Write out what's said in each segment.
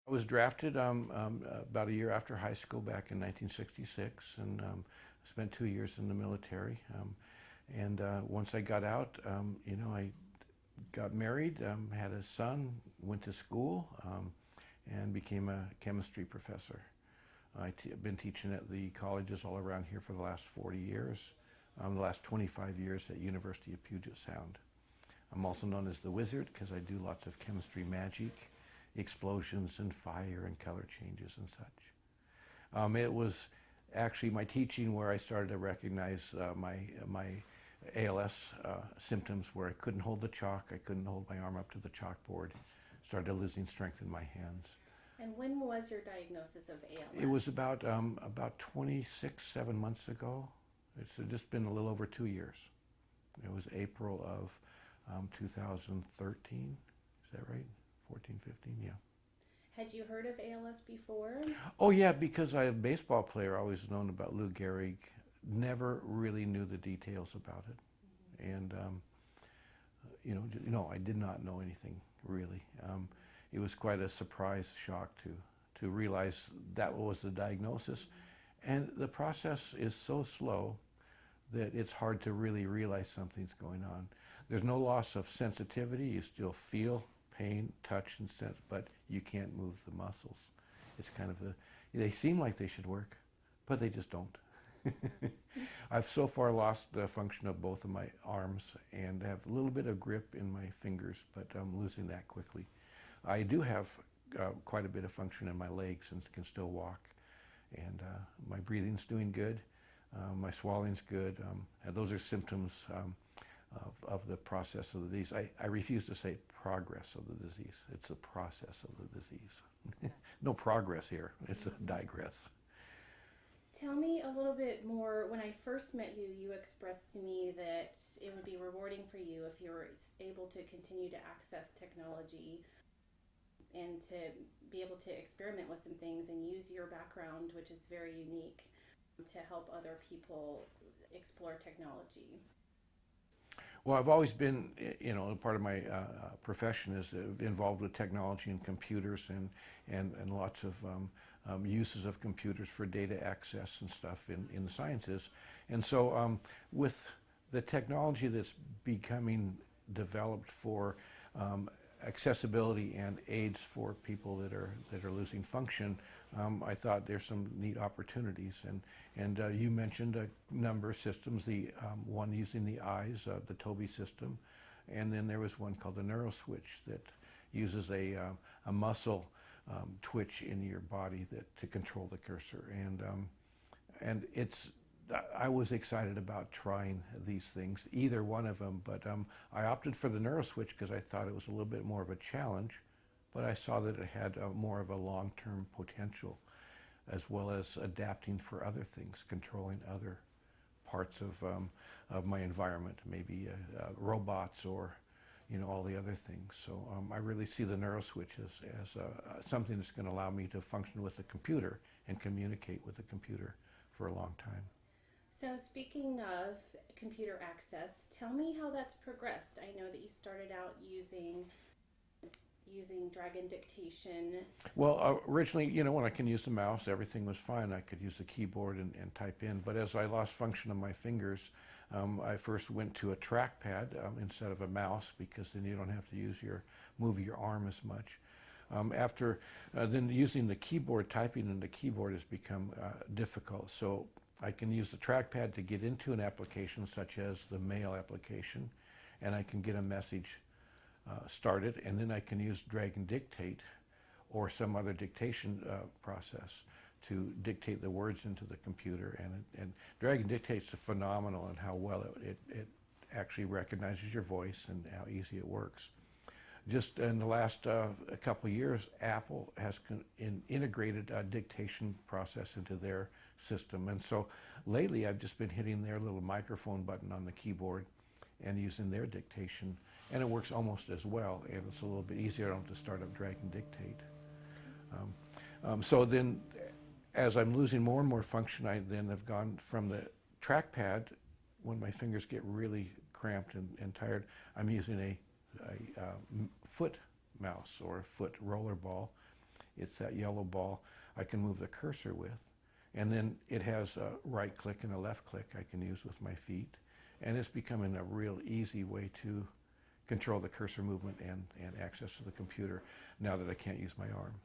I was drafted about a year after high school back in 1966, and spent 2 years in the military. And once I got out, I got married, had a son, went to school, and became a chemistry professor. I've been teaching at the colleges all around here for the last 40 years, the last 25 years at University of Puget Sound. I'm also known as the Wizard because I do lots of chemistry magic, explosions and fire and color changes and such. It was actually my teaching where I started to recognize my ALS symptoms, where I couldn't hold the chalk, I couldn't hold my arm up to the chalkboard, started losing strength in my hands. And when was your diagnosis of ALS? It was about 7 months ago. It's just been a little over 2 years. It was April of 2013. Is that right? 14, 15, yeah. Had you heard of ALS before? Oh yeah, because I, a baseball player, always known about Lou Gehrig, never really knew the details about it. And I did not know anything really. It was quite a surprise shock to realize that was the diagnosis. And the process is so slow that it's hard to really realize something's going on. There's no loss of sensitivity. You still feel pain, touch, and sense, but you can't move the muscles. It's kind of they seem like they should work, but they just don't. I've so far lost the function of both of my arms and have a little bit of grip in my fingers, but I'm losing that quickly. I do have quite a bit of function in my legs and can still walk, and my breathing's doing good. My swallowing's good. Those are symptoms of the process of the disease. I refuse to say progress of the disease. It's a process of the disease. No progress here. It's a digress. Tell me a little bit more. When I first met you, you expressed to me that it would be rewarding for you if you were able to continue to access technology and to be able to experiment with some things and use your background, which is very unique, to help other people explore technology. Well, I've always been, part of my profession is involved with technology and computers and lots of uses of computers for data access and stuff in the sciences. And so with the technology that's becoming developed for accessibility and aids for people that are losing function, I thought there's some neat opportunities. And you mentioned a number of systems. The one using the eyes, the Toby system, and then there was one called the NeuroSwitch that uses a muscle twitch in your body to control the cursor. And I was excited about trying these things, either one of them, but I opted for the NeuroSwitch because I thought it was a little bit more of a challenge, but I saw that it had more of a long-term potential, as well as adapting for other things, controlling other parts of my environment, maybe robots or all the other things. So I really see the NeuroSwitch as something that's going to allow me to function with the computer and communicate with the computer for a long time. So speaking of computer access, tell me how that's progressed. I know that you started out using Dragon dictation. Well, originally, when I can use the mouse, everything was fine. I could use the keyboard and type in. But as I lost function of my fingers, I first went to a trackpad instead of a mouse, because then you don't have to move your arm as much. After then using the keyboard, typing in the keyboard has become difficult. So I can use the trackpad to get into an application such as the mail application, and I can get a message started, and then I can use drag and dictate or some other dictation process to dictate the words into the computer. And drag and dictate's phenomenal in how well it actually recognizes your voice and how easy it works. Just in the last couple of years, Apple has integrated a dictation process into their system. And so lately I've just been hitting their little microphone button on the keyboard and using their dictation, and it works almost as well, and it's a little bit easier. I don't have to start up drag and dictate. So then, as I'm losing more and more function, I then have gone from the trackpad, when my fingers get really cramped and tired, I'm using a foot mouse or a foot roller ball, It's that yellow ball I can move the cursor with. And then it has a right click and a left click I can use with my feet. And it's becoming a real easy way to control the cursor movement and access to the computer now that I can't use my arms.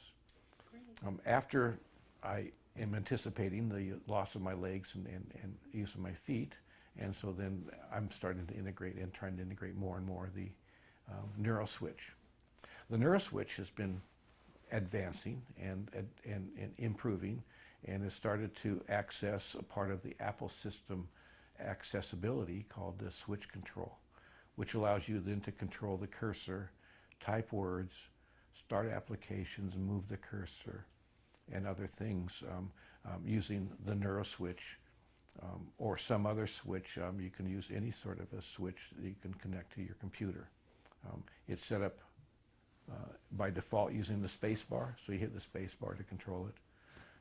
Great. After I am anticipating the loss of my legs and use of my feet, and so then I'm starting to integrate and trying to integrate more and more the neuro switch. The neuro switch has been advancing and improving, and has started to access a part of the Apple system accessibility called the switch control, which allows you then to control the cursor, type words, start applications, move the cursor, and other things using the neuro switch or some other switch. You can use any sort of a switch that you can connect to your computer. It's set up by default using the space bar, so you hit the space bar to control it,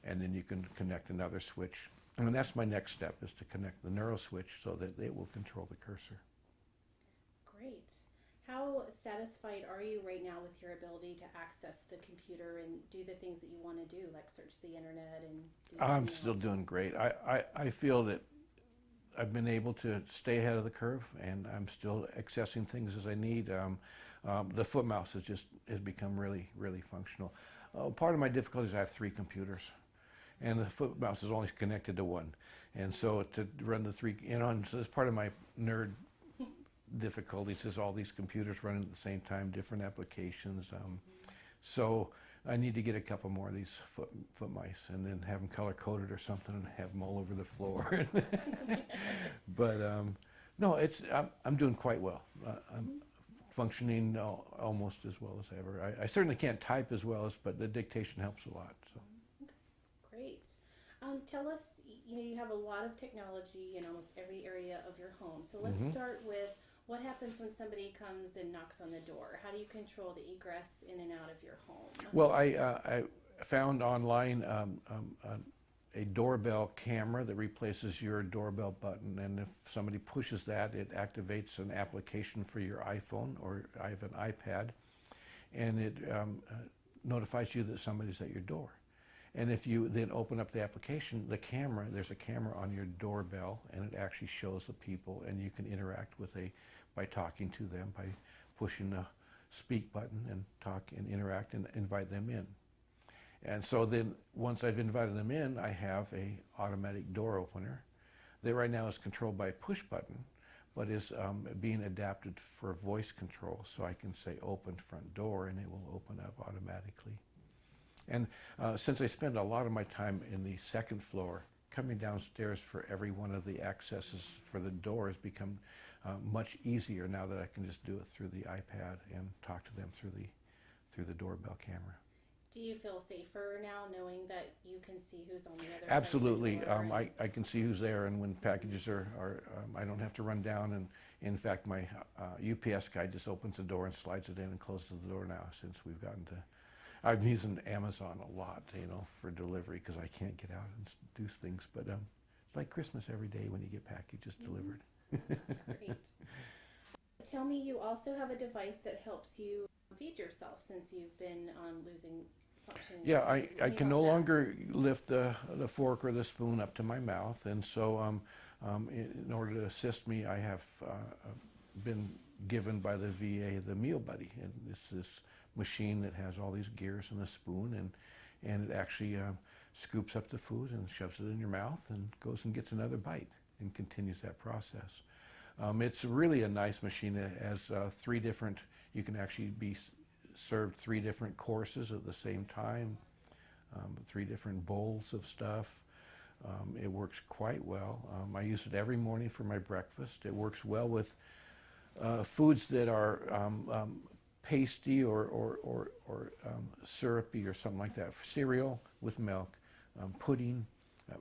and then you can connect another switch. And that's my next step, is to connect the neuro switch so that it will control the cursor. Great. How satisfied are you right now with your ability to access the computer and do the things that you want to do, like search the internet and do I'm emails? still doing great. I feel that I've been able to stay ahead of the curve, and I'm still accessing things as I need. The foot mouse has become really, really functional. Part of my difficulty is I have 3 computers, and the foot mouse is only connected to one. And so to run the 3, and so it's part of my nerd difficulties is all these computers running at the same time, different applications. So I need to get a couple more of these foot mice and then have them color coded or something and have them all over the floor. But no, I'm doing quite well. I'm functioning almost as well as ever. I certainly can't type as well as, but the dictation helps a lot. So. Great. Tell us, you have a lot of technology in almost every area of your home. So let's start with what happens when somebody comes and knocks on the door. How do you control the egress in and out of your home? Well, I found online a doorbell camera that replaces your doorbell button, and if somebody pushes that, it activates an application for your iPhone, or I have an iPad, and it notifies you that somebody's at your door. And if you then open up the application, there's a camera on your doorbell, and it actually shows the people, and you can interact by talking to them, by pushing the speak button and talk and interact and invite them in. And so then once I've invited them in, I have a automatic door opener that right now is controlled by a push button, but is being adapted for voice control. So I can say open front door and it will open up automatically. And since I spend a lot of my time in the second floor, coming downstairs for every one of the accesses for the door has become much easier now that I can just do it through the iPad and talk to them through the doorbell camera. Do you feel safer now knowing that you can see who's on the other Absolutely. side of the door? I can see who's there, and when packages are I don't have to run down. And in fact, my UPS guy just opens the door and slides it in and closes the door now, since we've gotten to. I'm using Amazon a lot, for delivery, because I can't get out and do things. But it's like Christmas every day when you get packages delivered. Great. Tell me, you also have a device that helps you feed yourself since you've been losing function. Yeah, I can no longer lift the fork or the spoon up to my mouth, and so in order to assist me, I have been given by the VA the Meal Buddy, and it's this machine that has all these gears and a spoon, and it actually scoops up the food and shoves it in your mouth and goes and gets another bite and continues that process. It's really a nice machine. It has 3 different, you can actually be served 3 different courses at the same time, 3 different bowls of stuff. It works quite well. I use it every morning for my breakfast. It works well with foods that are pasty or syrupy or something like that. Cereal with milk, pudding,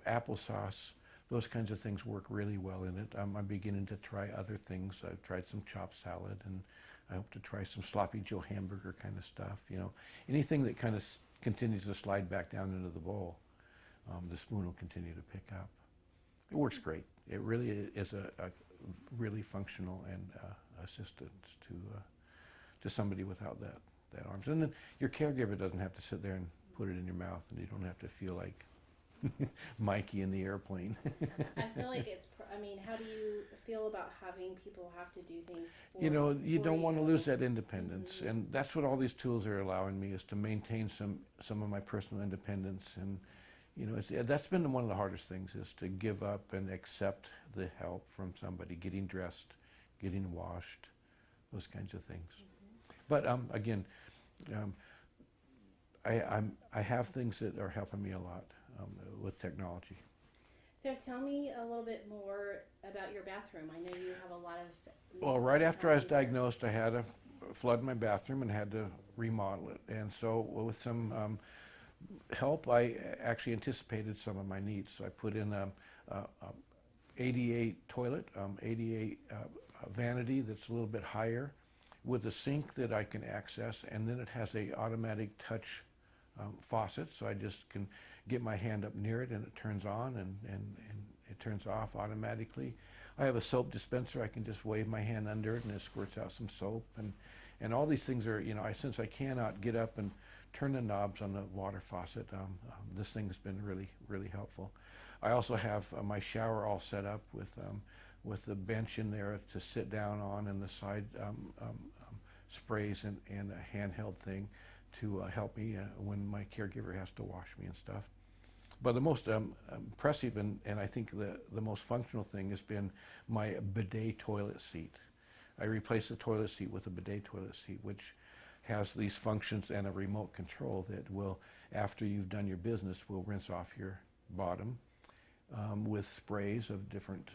applesauce. Those kinds of things work really well in it. I'm beginning to try other things. I've tried some chopped salad, and I hope to try some sloppy Joe hamburger kind of stuff. Anything that kind of continues to slide back down into the bowl, the spoon will continue to pick up. It works great. It really is a really functional and assistance to somebody without that arms. And then your caregiver doesn't have to sit there and put it in your mouth, and you don't have to feel like Mikey in the airplane. I feel like I mean, how do you feel about having people have to do things for You know, you for don't want to lose that Mm-hmm. independence, and that's what all these tools are allowing me, is to maintain some of my personal independence. And you know, that's been one of the hardest things, is to give up and accept the help from somebody, getting dressed, getting washed, those kinds of things. But again, um, I have things that are helping me a lot with technology. So tell me a little bit more about your bathroom. I know you have a lot of Well, right after I was diagnosed, I had a flood in my bathroom and had to remodel it. And so with some help, I actually anticipated some of my needs. So I put in a ADA toilet, ADA vanity that's a little bit higher, with a sink that I can access, and then it has a automatic touch faucet, so I just can get my hand up near it and it turns on and it turns off automatically. I have a soap dispenser. I can just wave my hand under it and it squirts out some soap, and all these things are, you know, since I cannot get up and turn the knobs on the water faucet, this thing's been really helpful. I also have my shower all set up with the bench in there to sit down on, and the side sprays and a handheld thing to help me when my caregiver has to wash me and stuff. But the most impressive and I think the most functional thing has been my bidet toilet seat. I replaced the toilet seat with a bidet toilet seat, which has these functions and a remote control that will, after you've done your business, will rinse off your bottom with sprays of different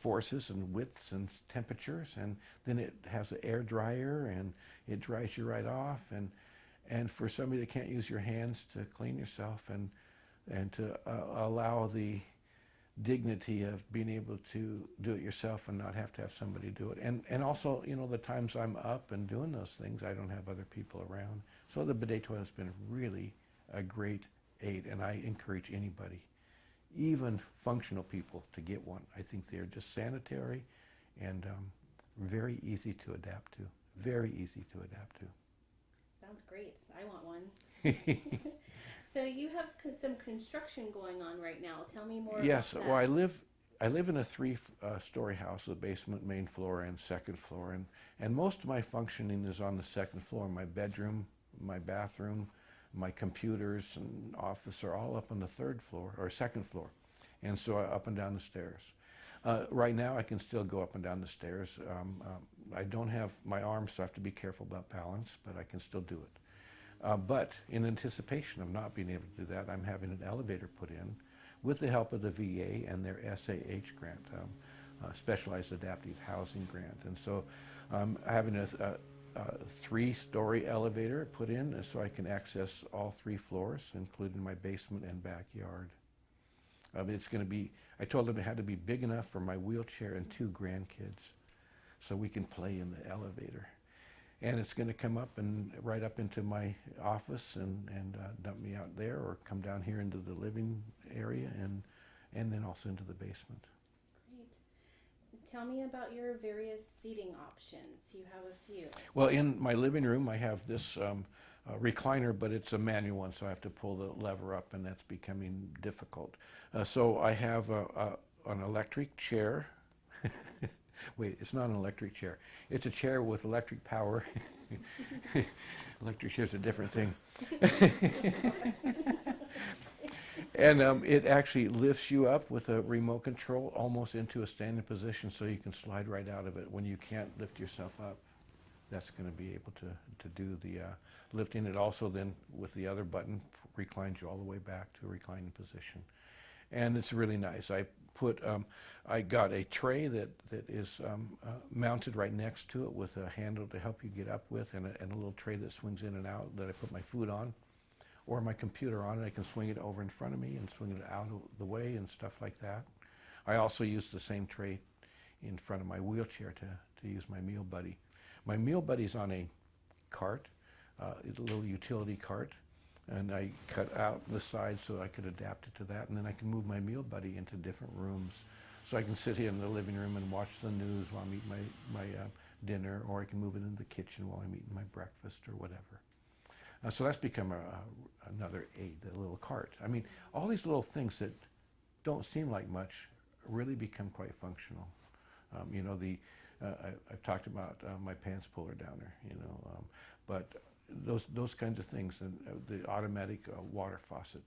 forces and widths and temperatures, and then it has an air dryer and it dries you right off. And for somebody that can't use your hands to clean yourself and to allow the dignity of being able to do it yourself and not have to have somebody do it. And also, you know, the times I'm up and doing those things, I don't have other people around. So the bidet toilet's been really a great aid, and I encourage anybody, even functional people, to get one. I think they're just sanitary and very easy to adapt to. Very easy to adapt to. Sounds great. I want one. So you have some construction going on right now. Tell me more Yes, about that. well, I live in a three-story house, the basement, main floor, and second floor, and most of my functioning is on the second floor. My bedroom, my bathroom, my computers and office are all up on the third floor, or second floor, and so up and down the stairs. Right now, I can still go up and down the stairs. I don't have my arms, so I have to be careful about balance, but I can still do it. But in anticipation of not being able to do that, I'm having an elevator put in with the help of the VA and their SAH grant, Specialized Adaptive Housing Grant. And so I'm having a three-story elevator put in so I can access all three floors, including my basement and backyard. It's going to be, I told them it had to be big enough for my wheelchair and two grandkids so we can play in the elevator. And it's going to come up and right up into my office and dump me out there, or come down here into the living area and then also into the basement. Great. Tell me about your various seating options. You have a few. Well, in my living room, I have this recliner, but it's a manual one, so I have to pull the lever up, and that's becoming difficult. So I have an electric chair. Wait, it's not an electric chair. It's a chair with electric power. Electric chair's a different thing. And it actually lifts you up with a remote control almost into a standing position, so you can slide right out of it when you can't lift yourself up. That's going to be able to do the lifting. It also then, with the other button, reclines you all the way back to a reclining position. And it's really nice. I got a tray that is mounted right next to it with a handle to help you get up with, and a little tray that swings in and out that I put my food on, or my computer on, and I can swing it over in front of me and swing it out of the way and stuff like that. I also use the same tray in front of my wheelchair to use my Meal Buddy. My Meal Buddy's on a cart, it's a little utility cart, and I cut out the side so I could adapt it to that, and then I can move my Meal Buddy into different rooms. So I can sit here in the living room and watch the news while I'm eating my dinner, or I can move it into the kitchen while I'm eating my breakfast or whatever. So that's become another aid, the little cart. I mean, all these little things that don't seem like much really become quite functional. You know, I've talked about my pants puller downer, you know, but those kinds of things, and the automatic water faucet,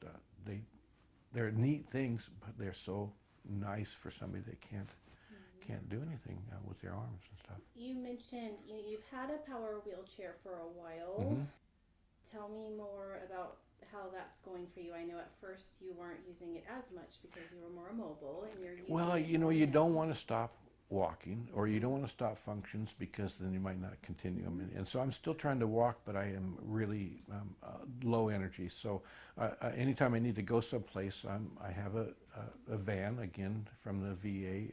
they're neat things, but they're so nice for somebody that can't do anything with their arms and stuff. You mentioned you've had a power wheelchair for a while. Mm-hmm. Tell me more about how that's going for you. I know at first you weren't using it as much because you were more mobile, and you're using Well, it you know, more you now. don't want to stop walking, or you don't want to stop functions, because then you might not continue them. And so I'm still trying to walk, but I am really low energy. So anytime I need to go someplace, I have a van, again, from the VA,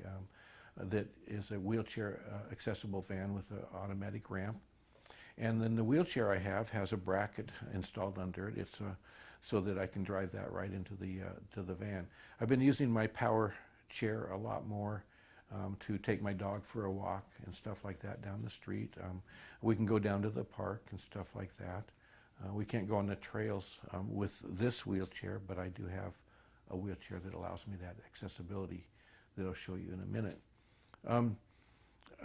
that is a wheelchair accessible van with an automatic ramp. And then the wheelchair I have has a bracket installed under it. It's so that I can drive that right into the van. I've been using my power chair a lot more to take my dog for a walk and stuff like that down the street. We can go down to the park and stuff like that. We can't go on the trails with this wheelchair, but I do have a wheelchair that allows me that accessibility that I'll show you in a minute.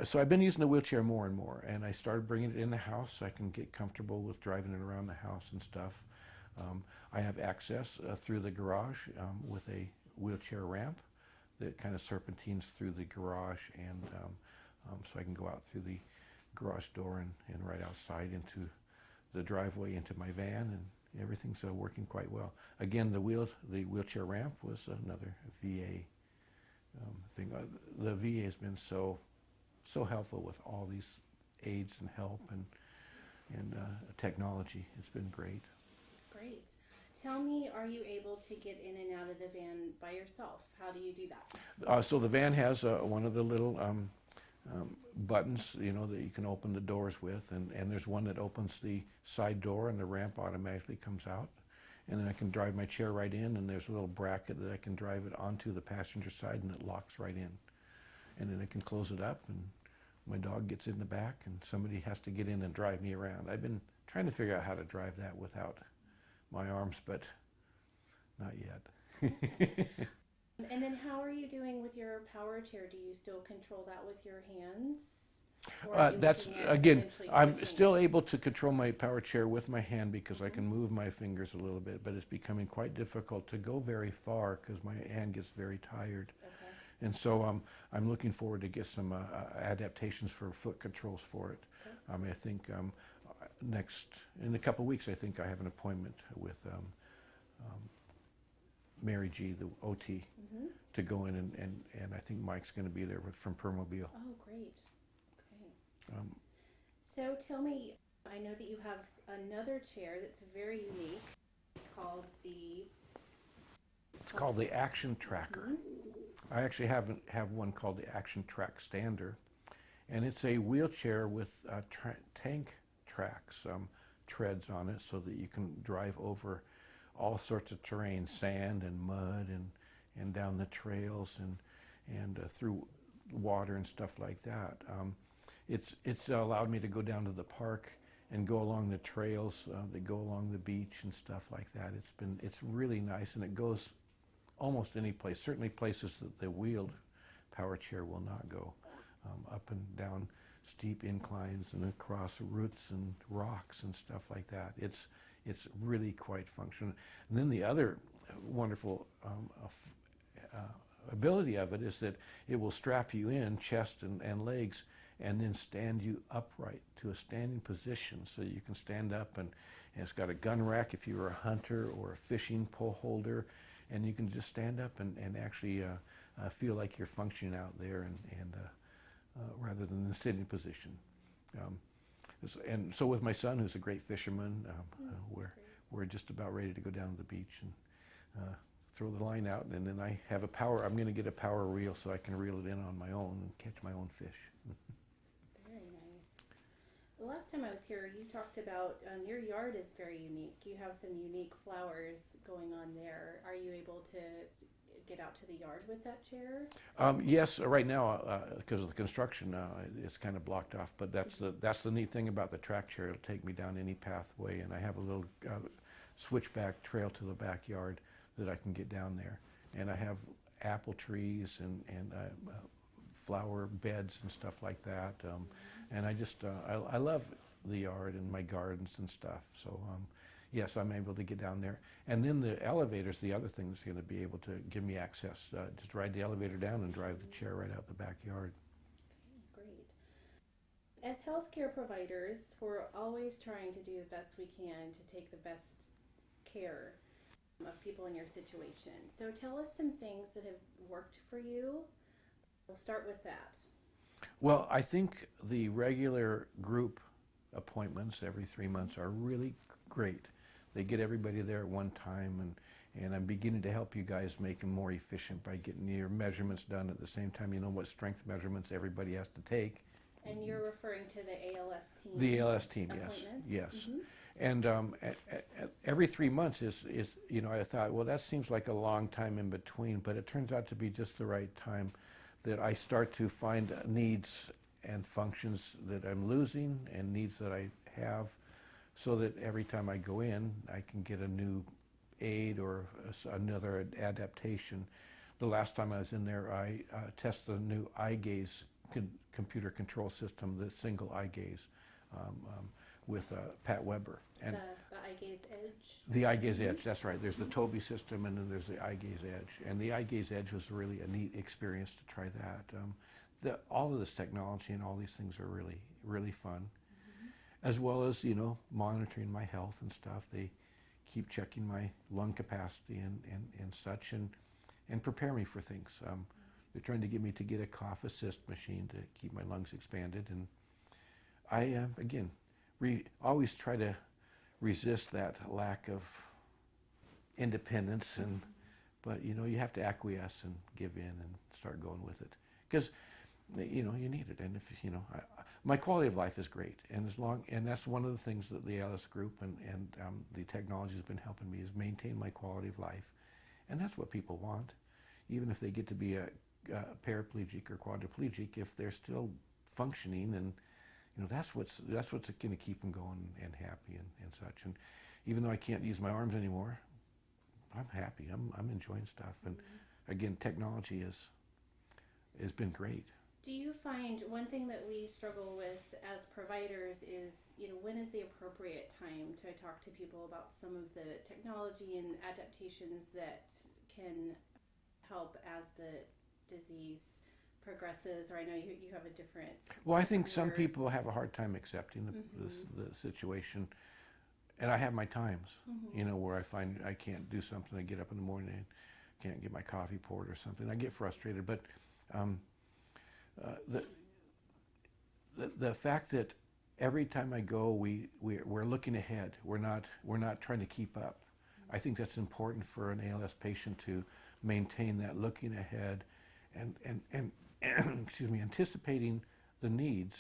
So I've been using the wheelchair more and more, and I started bringing it in the house so I can get comfortable with driving it around the house and stuff. I have access through the garage with a wheelchair ramp that kind of serpentines through the garage, and so I can go out through the garage door and right outside into the driveway into my van, and everything's working quite well. Again, the wheelchair ramp was another VA thing. The VA has been so helpful with all these aids and help and technology. It's been great. Great. Tell me, are you able to get in and out of the van by yourself? How do you do that? So the van has one of the little buttons, you know, that you can open the doors with, and there's one that opens the side door, and the ramp automatically comes out. And then I can drive my chair right in, and there's a little bracket that I can drive it onto the passenger side, and it locks right in. And then I can close it up, and my dog gets in the back, and somebody has to get in and drive me around. I've been trying to figure out how to drive that without my arms, but not yet. And then how are you doing with your power chair? Do you still control that with your hands? Or are you That's, looking at again, eventually I'm switching still it? able to control my power chair with my hand because I can move my fingers a little bit, but it's becoming quite difficult to go very far because my hand gets very tired. Okay. And so I'm looking forward to get some adaptations for foot controls for it. Okay. I think in a couple of weeks, I think I have an appointment with Mary G, the OT, to go in, and I think Mike's going to be there from Permobile. Oh, great. Okay. So tell me, I know that you have another chair that's very unique called the... It's called the Action Tracker. I actually have one called the Action Track Stander, and it's a wheelchair with tank tracks, treads on it, so that you can drive over all sorts of terrain, sand and mud, and down the trails and through water and stuff like that. It's allowed me to go down to the park and go along the trails that go along the beach and stuff like that. It's really nice, and it goes almost any place, certainly places that the wheeled power chair will not go, up and down steep inclines and across roots and rocks and stuff like that. It's really quite functional. And then the other wonderful ability of it is that it will strap you in, chest and legs, and then stand you upright to a standing position so you can stand up, and it's got a gun rack if you're a hunter or a fishing pole holder, and you can just stand up and actually feel like you're functioning out there, and rather than the sitting position. And so with my son, who's a great fisherman, we're just about ready to go down to the beach and throw the line out, and then I'm going to get a power reel so I can reel it in on my own and catch my own fish. Very nice. The last time I was here, you talked about your yard is very unique. You have some unique flowers going on there. Are you able to get out to the yard with that chair? Yes, right now, because of the construction, it's kind of blocked off. But that's the neat thing about the track chair. It'll take me down any pathway, and I have a little switchback trail to the backyard that I can get down there. And I have apple trees and flower beds and stuff like that. And I love the yard and my gardens and stuff. So yes, I'm able to get down there. And then the elevator's the other thing that's going to be able to give me access. Just ride the elevator down and drive the chair right out the backyard. Okay, great. As healthcare providers, we're always trying to do the best we can to take the best care of people in your situation. So tell us some things that have worked for you. We'll start with that. Well, I think the regular group appointments every 3 months are really great. They get everybody there at one time, and I'm beginning to help you guys make them more efficient by getting your measurements done at the same time. You know what strength measurements everybody has to take. And you're referring to the ALS team? The ALS team, yes. Mm-hmm. And every 3 months is, you know, I thought, well, that seems like a long time in between, but it turns out to be just the right time that I start to find needs and functions that I'm losing and needs that I have, so that every time I go in, I can get a new aid or another adaptation. The last time I was in there, I tested a new eye gaze computer control system, the single eye gaze, with Pat Weber. And the eye gaze edge? The eye gaze edge, that's right. There's the Tobii system, and then there's the eye gaze edge. And the eye gaze edge was really a neat experience to try that. All of this technology and all these things are really, really fun. As well as, you know, monitoring my health and stuff. They keep checking my lung capacity and such, and prepare me for things. They're trying to get me to get a cough assist machine to keep my lungs expanded. And I, again, always try to resist that lack of independence, but you know, you have to acquiesce and give in and start going with it, because you know, you need it. And if you know, my quality of life is great, and that's one of the things that the ALS group and the technology has been helping me, is maintain my quality of life. And that's what people want, even if they get to be a paraplegic or quadriplegic. If they're still functioning, and you know, that's what's going to keep them going and happy and such. And even though I can't use my arms anymore, I'm happy. I'm enjoying stuff. And again, technology has been great. Do you find one thing that we struggle with as providers is, you know, when is the appropriate time to talk to people about some of the technology and adaptations that can help as the disease progresses? Or I know you have a different... Well, I think some people have a hard time accepting the situation. And I have my times, you know, where I find I can't do something. I get up in the morning and can't get my coffee poured or something. I get frustrated, but the fact that every time I go, we're looking ahead. We're not trying to keep up. I think that's important for an ALS patient, to maintain that looking ahead and excuse me, anticipating the needs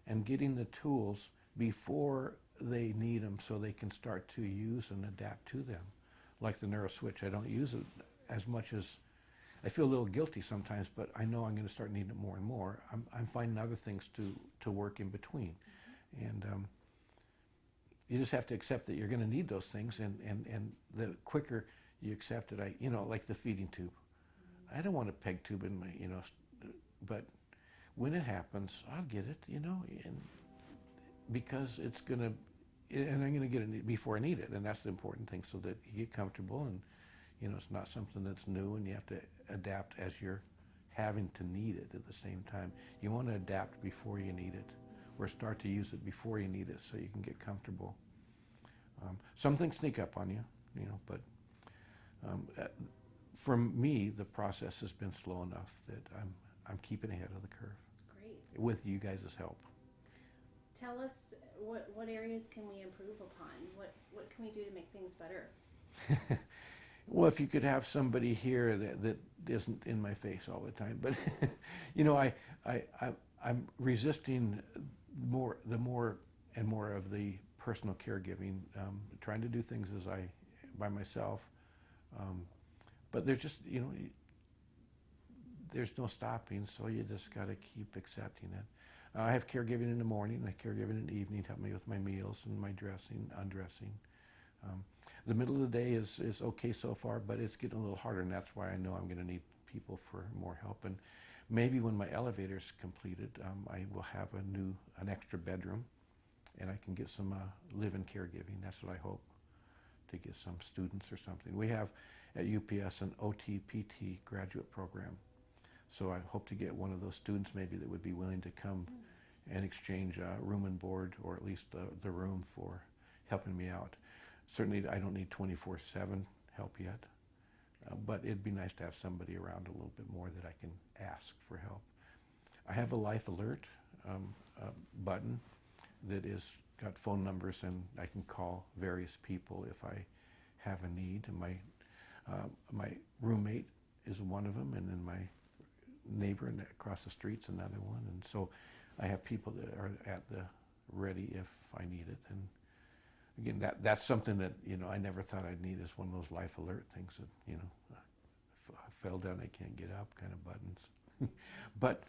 and getting the tools before they need them, so they can start to use and adapt to them. Like the NeuroSwitch, I don't use it as much as I feel a little guilty sometimes, but I know I'm going to start needing it more and more. I'm finding other things to work in between. And you just have to accept that you're going to need those things, and the quicker you accept it, you know, like the feeding tube. I don't want a peg tube in my, you know, but when it happens, I'll get it, you know, and because it's going to, and I'm going to get it before I need it, and that's the important thing, so that you get comfortable, and you know, it's not something that's new, and you have to adapt as you're having to need it at the same time. You want to adapt before you need it, or start to use it before you need it, so you can get comfortable. Some things sneak up on you, you know, but for me, the process has been slow enough that I'm keeping ahead of the curve. Great. With you guys' help. Tell us, what areas can we improve upon? What can we do to make things better? Well, if you could have somebody here that isn't in my face all the time, but you know, I'm resisting more and more of the personal caregiving, trying to do things by myself, but there's just, you know, there's no stopping, so you just got to keep accepting it. I have caregiving in the morning, I caregiving in the evening, help me with my meals and my dressing, undressing. The middle of the day is okay so far, but it's getting a little harder, and that's why I know I'm going to need people for more help. And maybe when my elevator's completed, I will have an extra bedroom, and I can get some live-in caregiving. That's what I hope, to get some students or something. We have at UPS an OT-PT graduate program, so I hope to get one of those students maybe that would be willing to come and exchange room and board, or at least the room, for helping me out. Certainly I don't need 24/7 help yet, but it'd be nice to have somebody around a little bit more that I can ask for help. I have a life alert button that is got phone numbers, and I can call various people if I have a need. And my roommate is one of them, and then my neighbor across the street's another one. And so I have people that are at the ready if I need it. And again, that's something that, I never thought I'd need, is one of those life alert things that, I fell down, I can't get up kind of buttons. But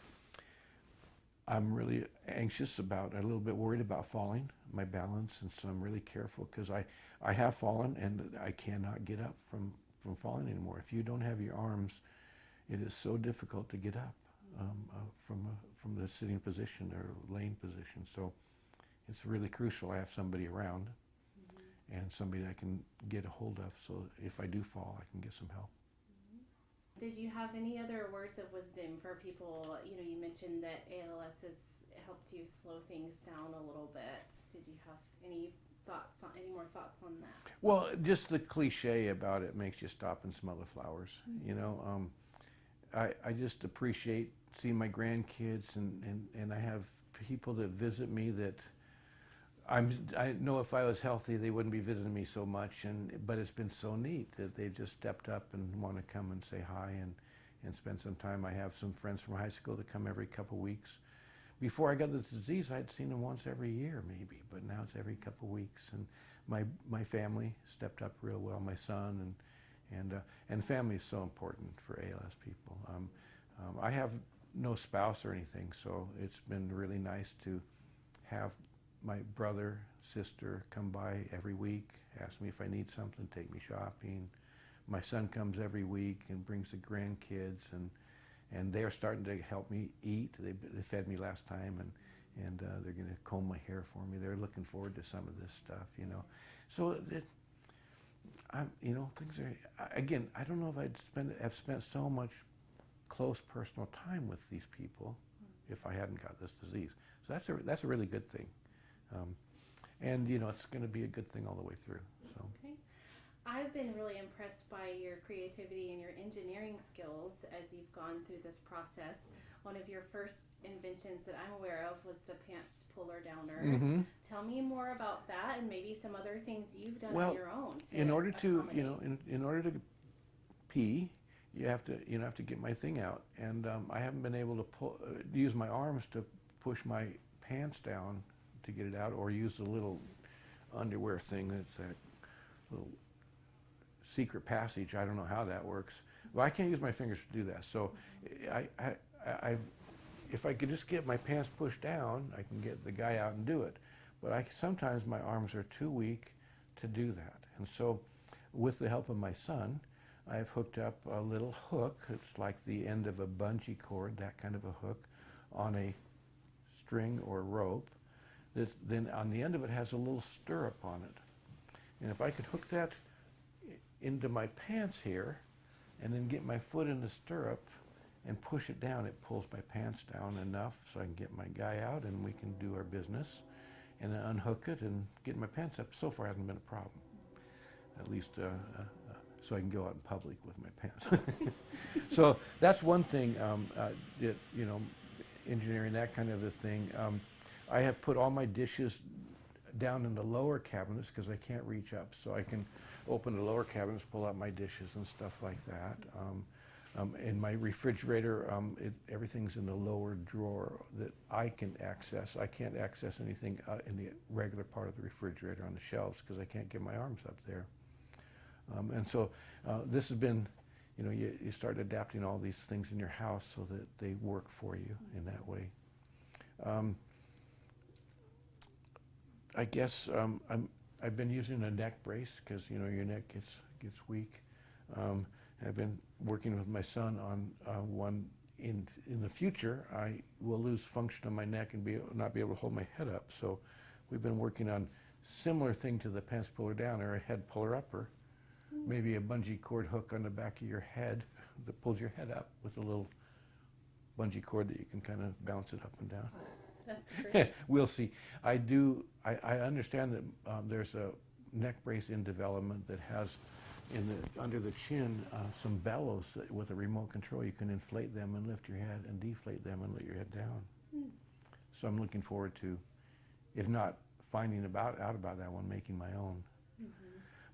I'm really anxious about, a little bit worried about falling, my balance, and so I'm really careful, because I have fallen and I cannot get up from falling anymore. If you don't have your arms, it is so difficult to get up from the sitting position or laying position. So it's really crucial I have somebody around and somebody I can get a hold of, so if I do fall, I can get some help. Did you have any other words of wisdom for people? You mentioned that ALS has helped you slow things down a little bit. Did you have any more thoughts on that? Well, just the cliche about it makes you stop and smell the flowers. I just appreciate seeing my grandkids, and I have people that visit me that I know if I was healthy, they wouldn't be visiting me so much, but it's been so neat that they've just stepped up and want to come and say hi and spend some time. I have some friends from high school that come every couple weeks. Before I got the disease, I'd seen them once every year maybe, but now it's every couple weeks. And my family stepped up real well, my son, and family is so important for ALS people. I have no spouse or anything, so it's been really nice to have my brother, sister come by every week, ask me if I need something, take me shopping. My son comes every week and brings the grandkids, and they're starting to help me eat. They fed me last time, and they're going to comb my hair for me. They're looking forward to some of this stuff, So things are, again, I don't know if I've spent so much close personal time with these people if I hadn't got this disease. So that's a really good thing. And it's going to be a good thing all the way through. So. Okay. I've been really impressed by your creativity and your engineering skills as you've gone through this process. One of your first inventions that I'm aware of was the pants puller downer. Mm-hmm. Tell me more about that, and maybe some other things you've done well, on your own. In order to pee, you have to get my thing out, and I haven't been able to use my arms to push my pants down to get it out, or use the little underwear thing that's that little secret passage. I don't know how that works. Well, I can't use my fingers to do that. So if I could just get my pants pushed down, I can get the guy out and do it. But sometimes my arms are too weak to do that. And so with the help of my son, I've hooked up a little hook. It's like the end of a bungee cord, that kind of a hook, on a string or rope. Then on the end of it has a little stirrup on it. And if I could hook that into my pants here, and then get my foot in the stirrup and push it down, it pulls my pants down enough so I can get my guy out and we can do our business, and then unhook it and get my pants up. So far hasn't been a problem, at least so I can go out in public with my pants. So that's one thing, engineering that kind of a thing. I have put all my dishes down in the lower cabinets because I can't reach up, so I can open the lower cabinets, pull out my dishes and stuff like that. In my refrigerator, everything's in the lower drawer that I can access. I can't access anything in the regular part of the refrigerator on the shelves because I can't get my arms up there. And so this has been, you start adapting all these things in your house so that they work for you in that way. I guess I've been using a neck brace because your neck gets weak. I've been working with my son on one. In the future, I will lose function of my neck and not be able to hold my head up. So we've been working on similar thing to the pants puller down or a head puller upper. Maybe a bungee cord hook on the back of your head that pulls your head up with a little bungee cord that you can kind of bounce it up and down. That's great. We'll see. I understand that there's a neck brace in development that has under the chin some bellows that with a remote control you can inflate them and lift your head and deflate them and let your head down. So I'm looking forward to, if not finding out about that one, making my own.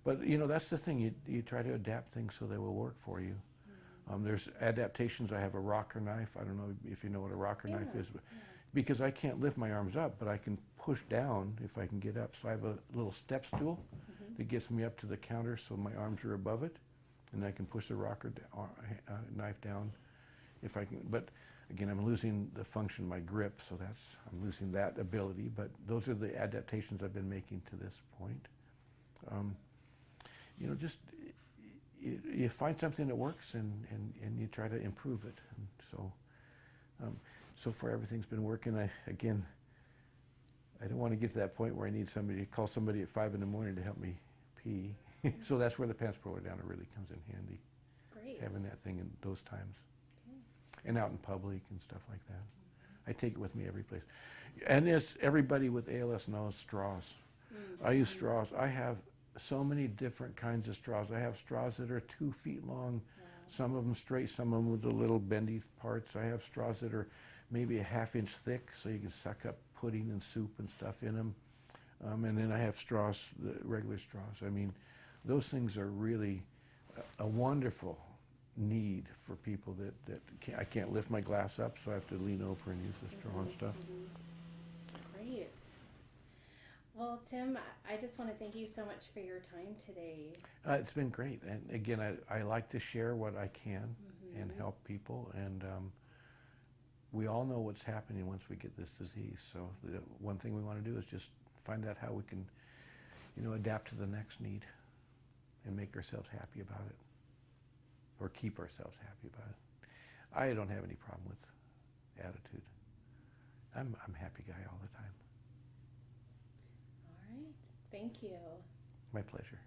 But that's the thing, you try to adapt things so they will work for you. There's adaptations. I have a rocker knife. I don't know if you know what a rocker knife is, but because I can't lift my arms up, but I can push down if I can get up. So I have a little step stool that gets me up to the counter so my arms are above it, and I can push the rocker knife down if I can. But again, I'm losing the function of my grip, so I'm losing that ability. But those are the adaptations I've been making to this point. Just you find something that works and you try to improve it. And so far everything's been working. I don't want to get to that point where I need call somebody at 5 in the morning to help me pee. So that's where the pants puller downer really comes in handy. Great. Having that thing in those times. And out in public and stuff like that. I take it with me every place. And as everybody with ALS knows, straws. I use straws. I have so many different kinds of straws. I have straws that are 2 feet long, some of them straight, some of them with the little bendy parts. I have straws that are maybe a ½ inch thick, so you can suck up pudding and soup and stuff in them. And then I have straws, the regular straws. I mean, those things are really a wonderful need for people that I can't lift my glass up, so I have to lean over and use the straw and stuff. Great. Well, Tim, I just want to thank you so much for your time today. It's been great. And again, I like to share what I can and help people. And we all know what's happening once we get this disease. So the one thing we want to do is just find out how we can, adapt to the next need and make ourselves happy about it, or keep ourselves happy about it. I don't have any problem with attitude. I'm a happy guy all the time. All right. Thank you. My pleasure.